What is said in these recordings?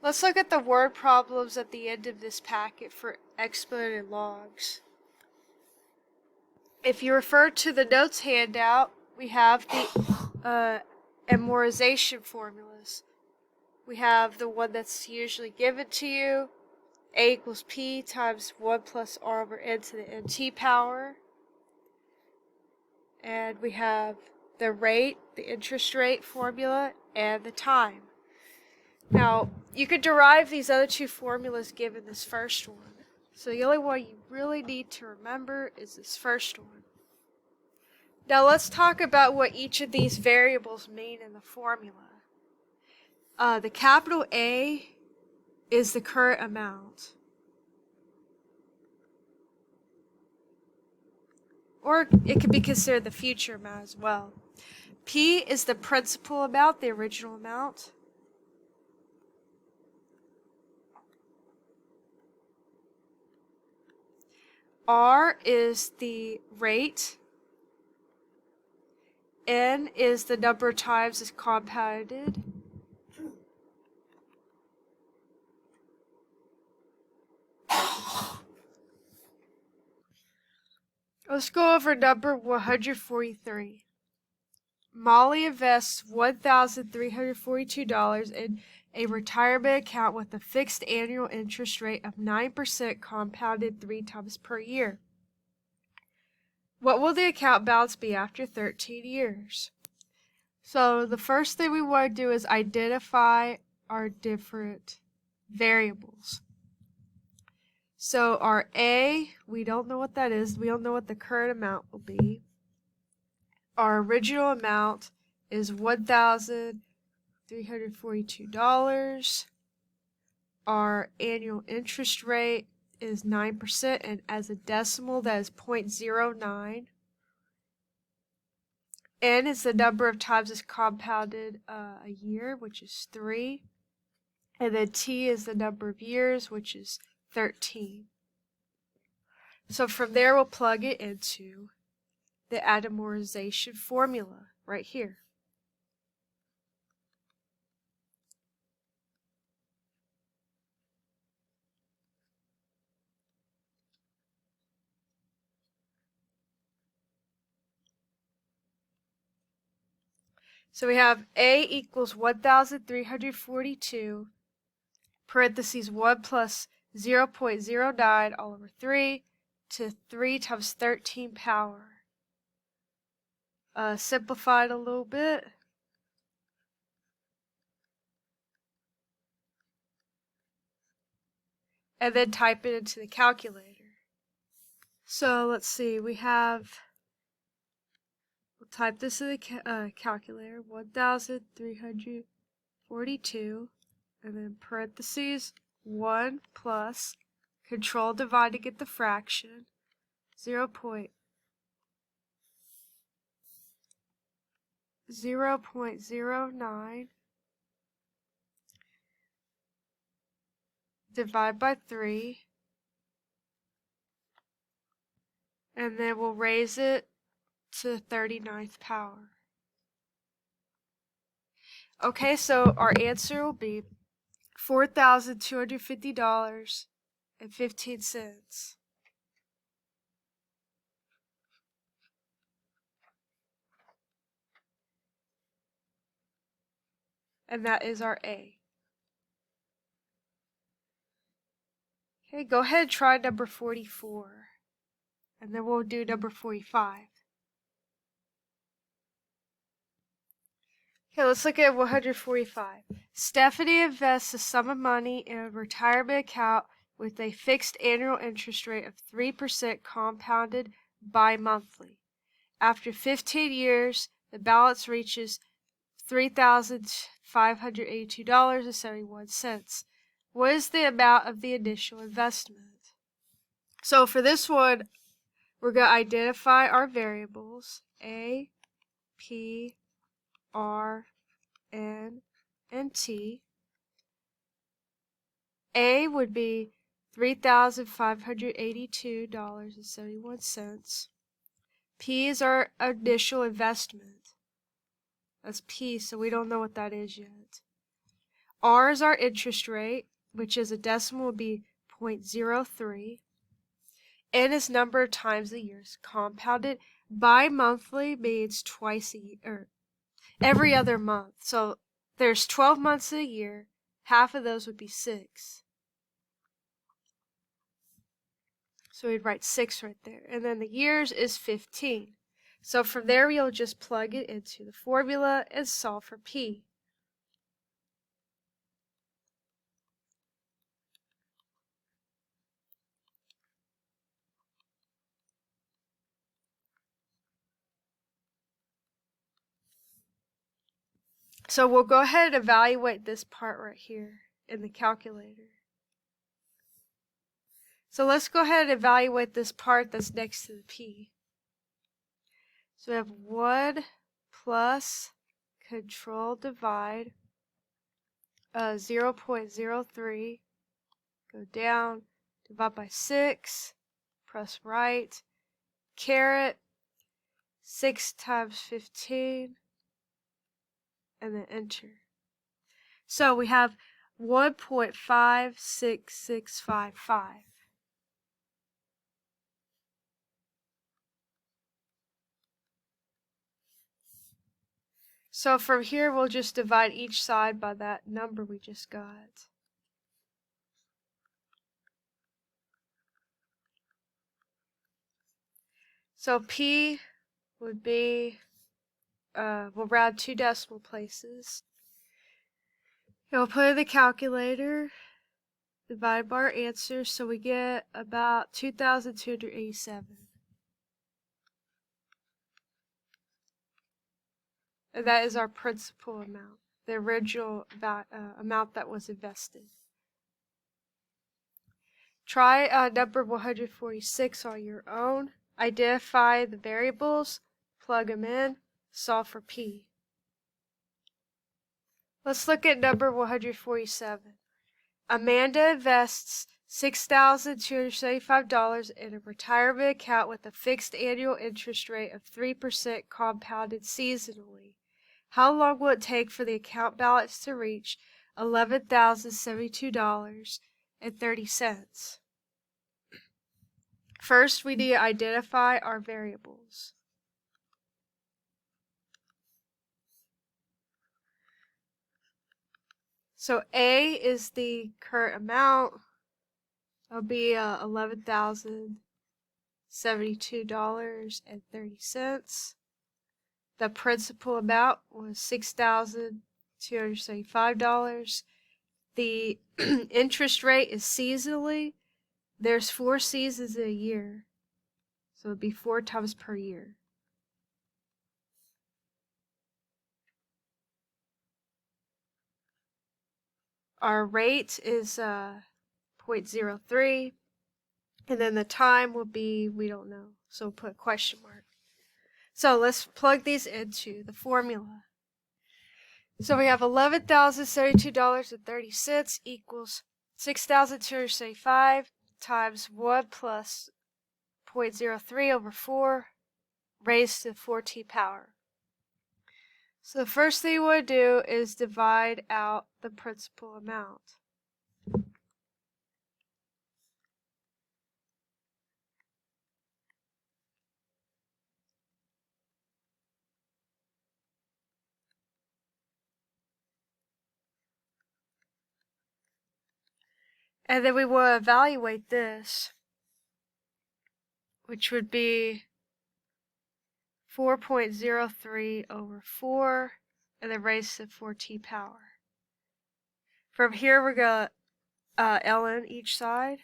Let's look at the word problems at the end of this packet for exponent logs. If you refer to the notes handout, we have the amortization formulas. We have the one that's usually given to you, A equals P times 1 plus R over N to the NT power. And we have the rate, the interest rate formula, and the time. Now, you could derive these other two formulas given this first one. So the only one you really need to remember is this first one. Now let's talk about what each of these variables mean in the formula. The capital A is the current amount. Or it could be considered the future amount as well. P is the principal amount, the original amount. R is the rate. N is the number of times it's compounded. Let's go over number 143. Molly invests $1,342 in a retirement account with a fixed annual interest rate of 9% compounded 3 times per year. What will the account balance be after 13 years? So the first thing we want to do is identify our different variables. So our A, we don't know what that is. We don't know what the current amount will be. Our original amount is $1,342. Our annual interest rate is 9%, and as a decimal that is 0.09. N is the number of times it's compounded a year, which is 3. And then T is the number of years, which is 13. So from there we'll plug it into the amortization formula right here. So we have A equals 1,342, parentheses 1 plus 0.09 all over 3 to 3 times 13 power. Simplified a little bit. And then type it into the calculator. So let's see, we'll type this in the calculator, 1,342, and then parentheses 1 plus, control divide to get the fraction, 0.09 divide by 3, and then we'll raise it to the 39th power. Okay, so our answer will be $4,250.15. And that is our A. Okay, go ahead and try number 44. And then we'll do number 45. Okay, let's look at 145. Stephanie invests a sum of money in a retirement account with a fixed annual interest rate of 3% compounded bi-monthly. After 15 years, the balance reaches $3,582.71. What is the amount of the initial investment? So for this one, we're going to identify our variables, A, P, R, N, and T. A would be $3,582.71. P is our initial investment. That's P, so we don't know what that is yet. R is our interest rate, which is a decimal would be 0.03. N is number of times the years compounded. Bi-monthly means twice a year, or every other month. So there's 12 months a year. Half of those would be 6. So we'd write 6 right there. And then the years is 15. So from there, we'll just plug it into the formula and solve for P. So we'll go ahead and evaluate this part right here in the calculator. So let's go ahead and evaluate this part that's next to the P. So we have 1 plus control divide 0.03, go down, divide by 6, press right, caret 6 times 15, and then enter. So we have 1.56655. So from here, we'll just divide each side by that number we just got. So P would be, we'll round 2 decimal places. And we'll put in the calculator, divide by our answer, so we get about 2,287. And that is our principal amount, the original amount that was invested. Try number 146 on your own. Identify the variables, plug them in, solve for P. Let's look at number 147. Amanda invests $6,275 in a retirement account with a fixed annual interest rate of 3% compounded seasonally. How long will it take for the account balance to reach $11,072.30? First, we need to identify our variables. So A is the current amount. It'll be $11,072.30. The principal amount was $6,275. The interest rate is seasonally. There's 4 seasons in a year, so it'd be 4 times per year. Our rate is 0.03, and then the time will be, we don't know, so we'll put a question mark. So let's plug these into the formula. So we have $11,072.30 equals 6,275 times 1 plus 0.03 over 4 raised to the 4t power. So the first thing we want to do is divide out the principal amount. And then we want to evaluate this, which would be 4.03 over 4, and then raised to 4t power. From here, we're going to ln each side.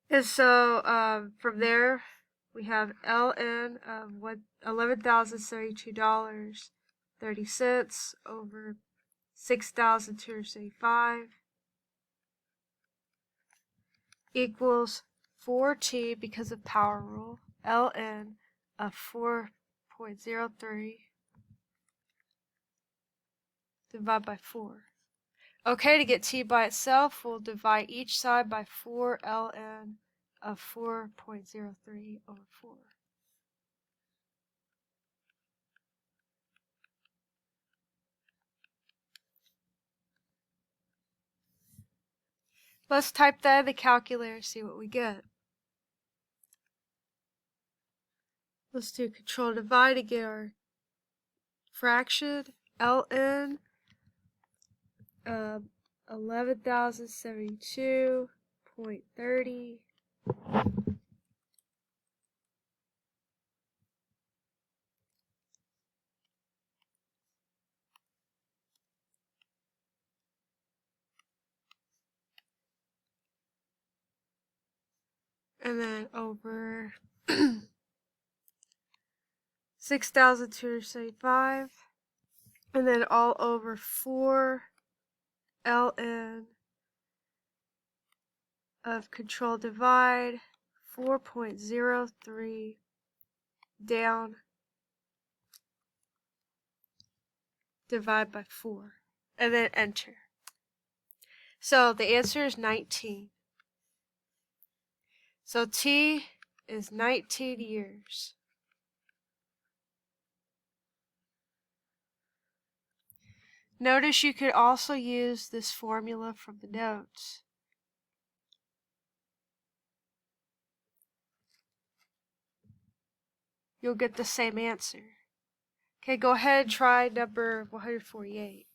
And so from there, we have ln of $11,072.30 over 6,275 equals 4t, because of power rule, ln of 4.03 divided by 4. Okay, to get t by itself, we'll divide each side by 4 ln of 4.03 over 4. Let's type that in the calculator, see what we get. Let's do control divide to get our fraction. ln 11,072.30 and then over 6,275 and then all over 4 ln of control divide 4.03 down divide by 4 and then enter. So the answer is 19. So T is 19 years. Notice you could also use this formula from the notes. You'll get the same answer. Okay, go ahead and try number 148.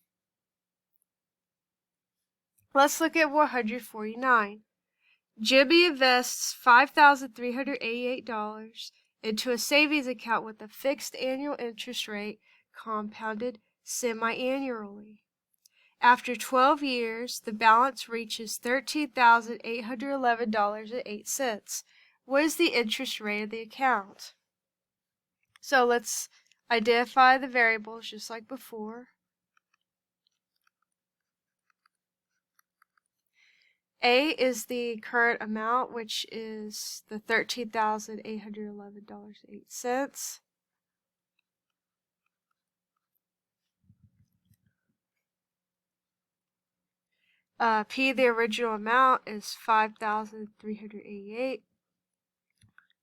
Let's look at 149. Jimmy invests $5,388 into a savings account with a fixed annual interest rate compounded semi-annually. After 12 years, the balance reaches $13,811.08. What is the interest rate of the account? So let's identify the variables just like before. A is the current amount, which is the $13,811.08. P, the original amount, is $5,388.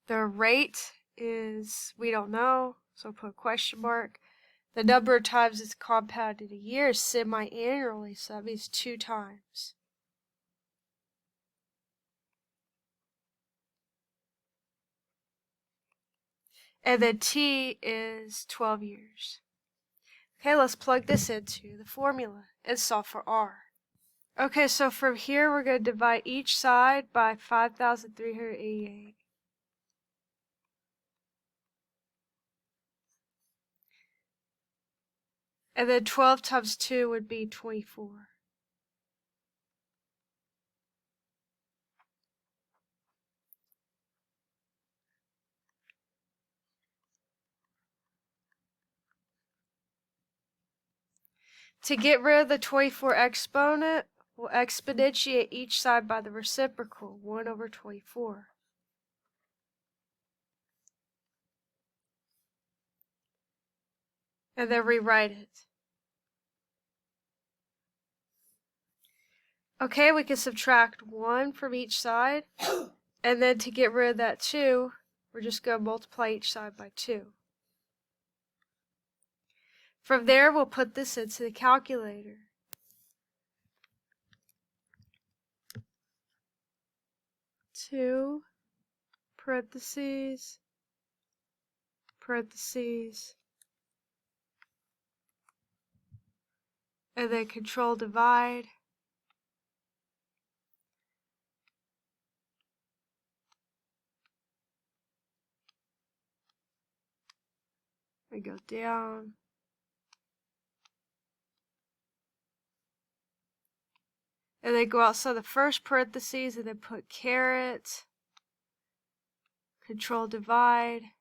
The rate is, we don't know, so put a question mark. The number of times it's compounded a year is semi-annually, so that means 2 times. And then T is 12 years. Okay, let's plug this into the formula and solve for R. Okay, so from here we're going to divide each side by 5,388. And then 12 times 2 would be 24. To get rid of the 24 exponent, we'll exponentiate each side by the reciprocal, 1 over 24. And then rewrite it. Okay, we can subtract 1 from each side. And then to get rid of that 2, we're just going to multiply each side by 2. From there, we'll put this into the calculator. Two, parentheses, parentheses, and then control divide. I go down. And then go outside the first parentheses and then put caret, control divide,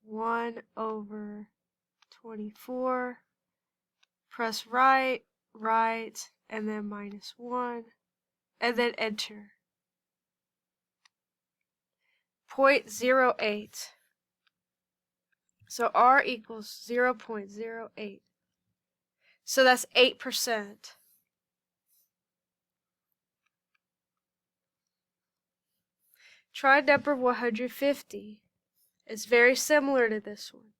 1 over 24, press right, right, and then minus 1, and then enter. 0.08. So R equals 0.08. So that's 8%. Try number 150. It's very similar to this one.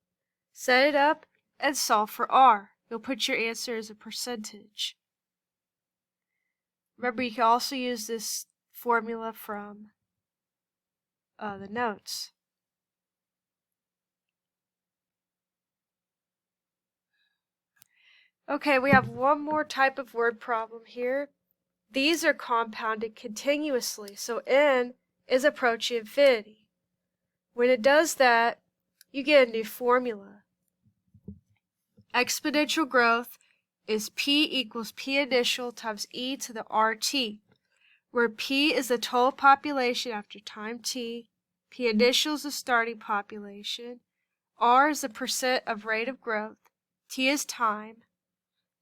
Set it up and solve for R. You'll put your answer as a percentage. Remember, you can also use this formula from the notes. Okay, we have one more type of word problem here. These are compounded continuously, so n is approaching infinity. When it does that, you get a new formula. Exponential growth is P equals P initial times e to the RT, where P is the total population after time t, P initial is the starting population, R is the percent of rate of growth, T is time,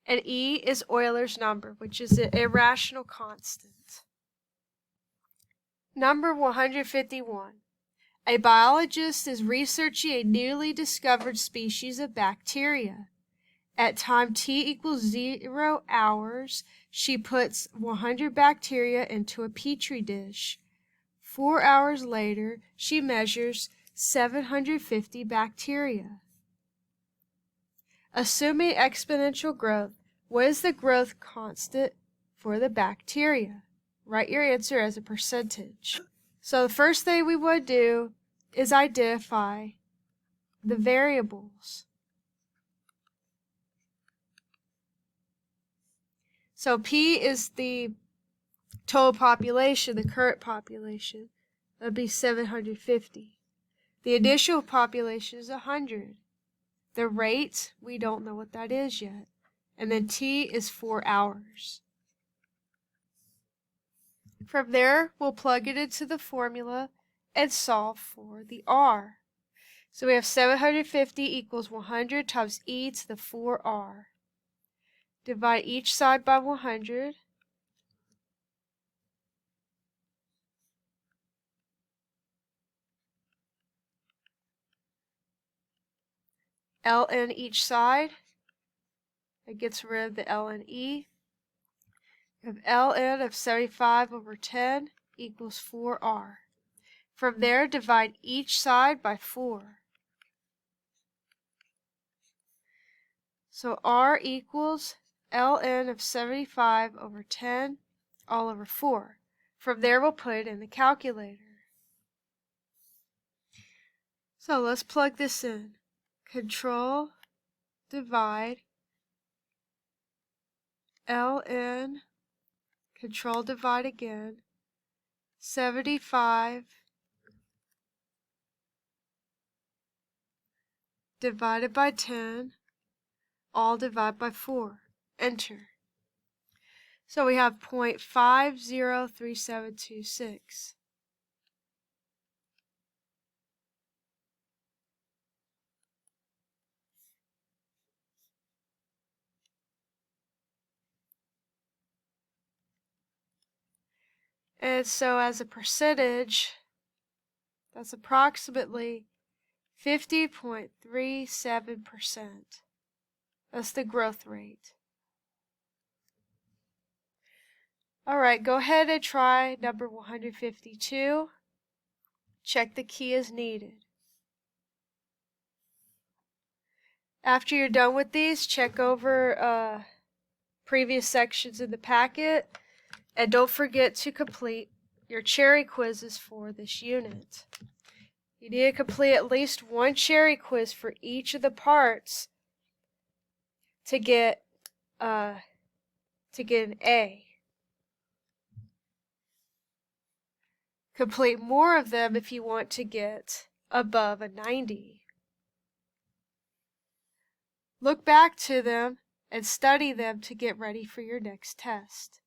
and E is Euler's number, which is an irrational constant. Number 151. A biologist is researching a newly discovered species of bacteria. At time t equals 0 hours, she puts 100 bacteria into a petri dish. 4 hours later, she measures 750 bacteria. Assuming exponential growth, what is the growth constant for the bacteria? Write your answer as a percentage. So the first thing we would do is identify the variables. So P is the total population, the current population. That would be 750. The initial population is 100. The rate, we don't know what that is yet. And then T is 4 hours. From there, we'll plug it into the formula and solve for the R. So we have 750 equals 100 times e to the 4r. Divide each side by 100. ln each side. That gets rid of the ln e. We have ln of 75 over 10 equals 4r. From there, divide each side by 4. So r equals ln of 75 over 10 all over 4. From there, we'll put it in the calculator. So let's plug this in. Control, divide, ln, control, divide again, 75 divided by 10, all divided by 4. Enter. So we have 0.503726. And so as a percentage, that's approximately 50.37%. That's the growth rate. Alright, go ahead and try number 152. Check the key as needed. After you're done with these, check over previous sections in the packet. And don't forget to complete your cherry quizzes for this unit. You need to complete at least one cherry quiz for each of the parts to get an A. Complete more of them if you want to get above a 90. Look back to them and study them to get ready for your next test.